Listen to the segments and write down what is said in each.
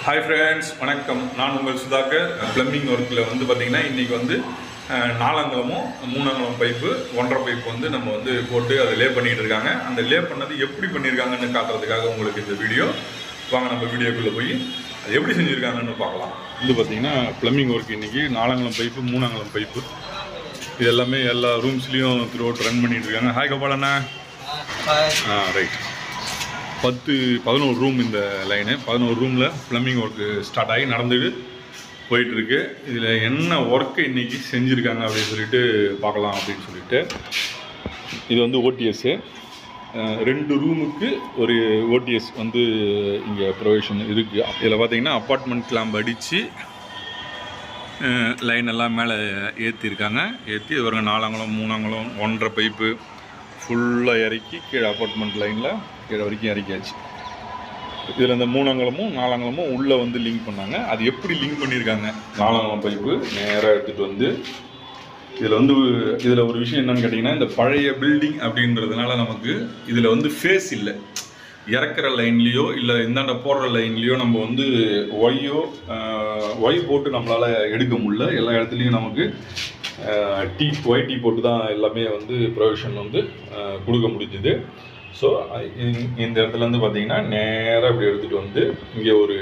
Hi friends, வணக்கம். நான் உங்கள் சுதாகர். பிளம்பிங் ஒர்க்கில் வந்து பார்த்தீங்கன்னா இன்றைக்கி வந்து 4 அங்குலமும் 3 அங்குலம் பைப்பு 1.5 பைப்பு வந்து நம்ம வந்து போட்டு அதை லே பண்ணிகிட்டு இருக்காங்க. அந்த லே பண்ணது எப்படி பண்ணியிருக்காங்கன்னு காட்டுறதுக்காக உங்களுக்கு இந்த வீடியோ. வாங்க நம்ம வீடியோக்குள்ளே போய் அது எப்படி செஞ்சுருக்காங்கன்னு பார்க்கலாம். இது பார்த்தீங்கன்னா பிளம்பிங் ஒர்க் இன்றைக்கி 4 அங்குலம் பைப்பு 3 அங்குலம் பைப்பு இது எல்லாமே எல்லா ரூம்ஸ்லேயும் த்ரூ அவுட் ரன் பண்ணிகிட்டு இருக்காங்க. ஹாய் கோபாலண்ணா. ரைட். 11 ரூம் இந்த லைனு 11 ரூமில் ப்ளம்பிங் ஒர்க்கு ஸ்டார்ட் ஆகி நடந்துட்டு போயிட்டுருக்கு. இதில் என்ன ஒர்க்கு இன்றைக்கி செஞ்சுருக்காங்க அப்படின்னு சொல்லிட்டு பார்க்கலாம் அப்படின்னு சொல்லிட்டு. இது வந்து ஓடிஎஸ்ஸு 2 ரூமுக்கு ஒரு ஓடிஎஸ் வந்து இங்கே ப்ரொவிஷன் இருக்குது. இதில் பார்த்திங்கன்னா அப்பார்ட்மெண்ட் கிளாம்ப் அடித்து லைன் எல்லாம் மேலே ஏற்றிருக்காங்க. ஏற்றி இது வரைக்கும் 4 அங்குலம் 3 அங்குலம் 1.5 பைப்பு ஃபுல்லாக இறக்கி கீழே அப்பார்ட்மெண்ட் லைனில் கீழே வரைக்கும் இறக்கியாச்சு. இதில் இந்த 3 அங்குலமும் 4 அங்குலமும் உள்ளே வந்து லிங்க் பண்ணாங்க. அது எப்படி லிங்க் பண்ணியிருக்காங்க? 4 அங்குலம் பைப்பு நேராக எடுத்துகிட்டு வந்து இதில் ஒரு விஷயம் என்னென்னு கேட்டிங்கன்னா, இந்த பழைய பில்டிங் அப்படின்றதுனால நமக்கு இதில் வந்து ஃபேஸ் இல்லை. இறக்குற லைன்லேயோ இல்லை இந்தாண்ட போடுற லைன்லேயோ நம்ம வந்து ஒய் போட்டு நம்மளால் எடுக்க முடியல. எல்லா இடத்துலையும் நமக்கு ஒய்டி போட்டு தான் எல்லாமே வந்து ப்ரொவிஷன் வந்து கொடுக்க முடிஞ்சுது. ஸோ இந்த இடத்துலேருந்து பார்த்தீங்கன்னா நேராக இப்படி எடுத்துகிட்டு வந்து இங்கே ஒரு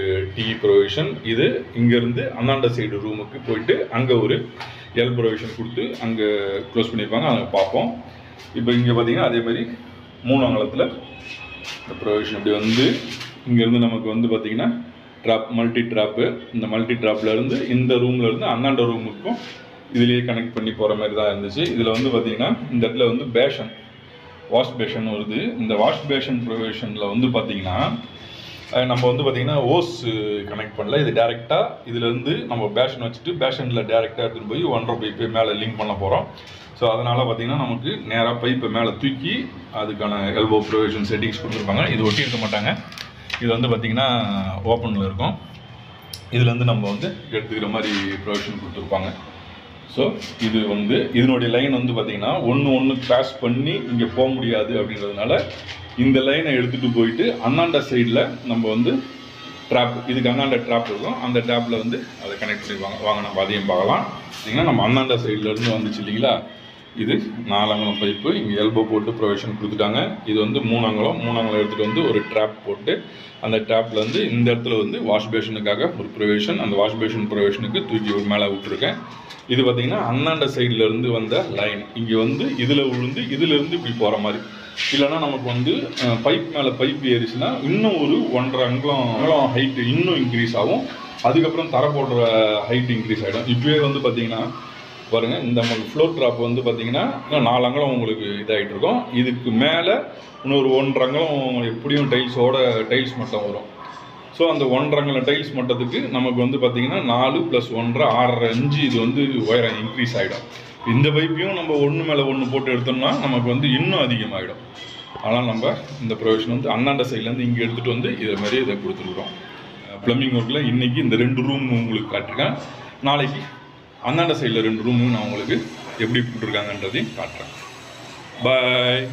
ப்ரொவிஷன், இது இங்கேருந்து அந்தாண்ட சைடு ரூமுக்கு போயிட்டு அங்கே ஒரு எல் ப்ரொவிஷன் கொடுத்து அங்கே க்ளோஸ் பண்ணியிருப்பாங்க. அங்கே பார்ப்போம். இப்போ இங்கே பார்த்தீங்கன்னா அதேமாதிரி 3 அங்குலத்தில் இந்த ப்ரொவிஷன் இப்படி வந்து இங்கேருந்து நமக்கு வந்து பார்த்திங்கன்னா மல்டி ட்ராப்பு. இந்த மல்டி ட்ராப்லேருந்து இந்த ரூம்லேருந்து அந்தாண்ட ரூமுக்கும் இதுலேயே கனெக்ட் பண்ணி போகிற மாதிரி தான் இருந்துச்சு. இதில் வந்து பார்த்திங்கன்னா இந்த இடத்துல வந்து வாஷ் பேஷன் வருது. இந்த வாஷ் பேஷன் ப்ரொவிஷனில் வந்து பார்த்திங்கன்னா நம்ம வந்து பார்த்திங்கன்னா ஓஸ் கனெக்ட் பண்ணல. இது டேரெக்டாக இதிலேருந்து நம்ம பேஷன் வச்சுட்டு பேஷனில் டேரெக்டாக எடுத்துகிட்டு போய் 1.5 பைப்பு மேலே லிங்க் பண்ண போகிறோம். ஸோ அதனால் பார்த்திங்கன்னா நமக்கு நேராக பைப்பை மேலே தூக்கி அதுக்கான எல்போ ப்ரொவிஷன் செட்டிங்ஸ் கொடுத்துருப்பாங்க. இது ஒட்டி இருக்க மாட்டாங்க. இது வந்து பார்த்திங்கன்னா ஓப்பனில் இருக்கும். இதுலேருந்து நம்ம வந்து எடுத்துக்கிற மாதிரி ப்ரொவிஷன் கொடுத்துருப்பாங்க. ஸோ இது வந்து இதனுடைய லைன் வந்து பார்த்திங்கன்னா ஒன்று கிராஸ் பண்ணி இங்கே போக முடியாது அப்படின்றதுனால இந்த லைனை எடுத்துகிட்டு போயிட்டு அந்தாண்ட சைடில் நம்ம வந்து ட்ராப், இதுக்கு அந்தாண்ட ட்ராப் இருக்கும். அந்த ட்ராப்பில் வந்து அதை கனெக்ட் பண்ணிடுவாங்க. வாங்க நம்ம அதையும் பார்க்கலாம். பார்த்தீங்கன்னா நம்ம அந்தாண்ட சைட்லேருந்து வந்துச்சு இல்லைங்களா, இது 4 அங்குலம் பைப்பு இங்கே எல்போ போட்டு ப்ரொவிஷன் கொடுத்துட்டாங்க. இது வந்து 3 அங்குலம் எடுத்துகிட்டு வந்து ஒரு ட்ராப் போட்டு அந்த ட்ராப்பில் வந்து இந்த இடத்துல வந்து வாஷ் பேஷனுக்காக ஒரு ப்ரொவிஷன், அந்த வாஷ் பேஷன் ப்ரொவிஷனுக்கு தூக்கி மேலே விட்டுருக்கேன். இது பார்த்திங்கன்னா அந்தாண்ட சைட்லேருந்து வந்த லைன் இங்கே வந்து இதில் விழுந்து இதிலேருந்து இப்படி போகிற மாதிரி. இல்லைனா நமக்கு வந்து பைப் மேலே பைப் ஏறிச்சுன்னா இன்னும் ஒரு 1.5 அங்குலம் ஹைட்டு இன்னும் இன்க்ரீஸ் ஆகும். அதுக்கப்புறம் தர போடுற ஹைட் இன்க்ரீஸ் ஆகிடும். இப்போவே வந்து பார்த்திங்கன்னா பாருங்கள், இந்த ஃப்ளோர் ட்ராப் வந்து பார்த்திங்கன்னா இன்னும் 4 அங்குலம் உங்களுக்கு இதாகிட்டு இருக்கும். இதுக்கு மேலே இன்னொரு 1.5 அங்குலம் எப்படியும் டைல்ஸ் மட்டம் வரும். ஸோ அந்த 1.5 அங்குலம் டைல்ஸ் மட்டத்துக்கு நமக்கு வந்து பார்த்திங்கன்னா 4 + 1.5 6 இன்ச்சு இது வந்து உயரம் இன்க்ரீஸ் ஆகிடும். இந்த பைப்பையும் நம்ம ஒன்று மேலே ஒன்று போட்டு எடுத்தோம்னா நமக்கு வந்து இன்னும் அதிகமாகிடும். ஆனால் நம்ம இந்த ப்ரொவிஷன் வந்து அந்தாண்ட சைட்லேருந்து இங்கே எடுத்துகிட்டு வந்து இதை மாதிரி இதை கொடுத்துருக்குறோம். ப்ளம்பிங் ஒர்க்கில் இன்றைக்கி இந்த 2 ரூம் உங்களுக்கு காட்டிருக்கேன். நாளைக்கு அந்தாண்ட சைடில் 2 ரூமும் நான் உங்களுக்கு எப்படி போட்டிருக்காங்கன்றதையும் காட்டுறேன். பாய்.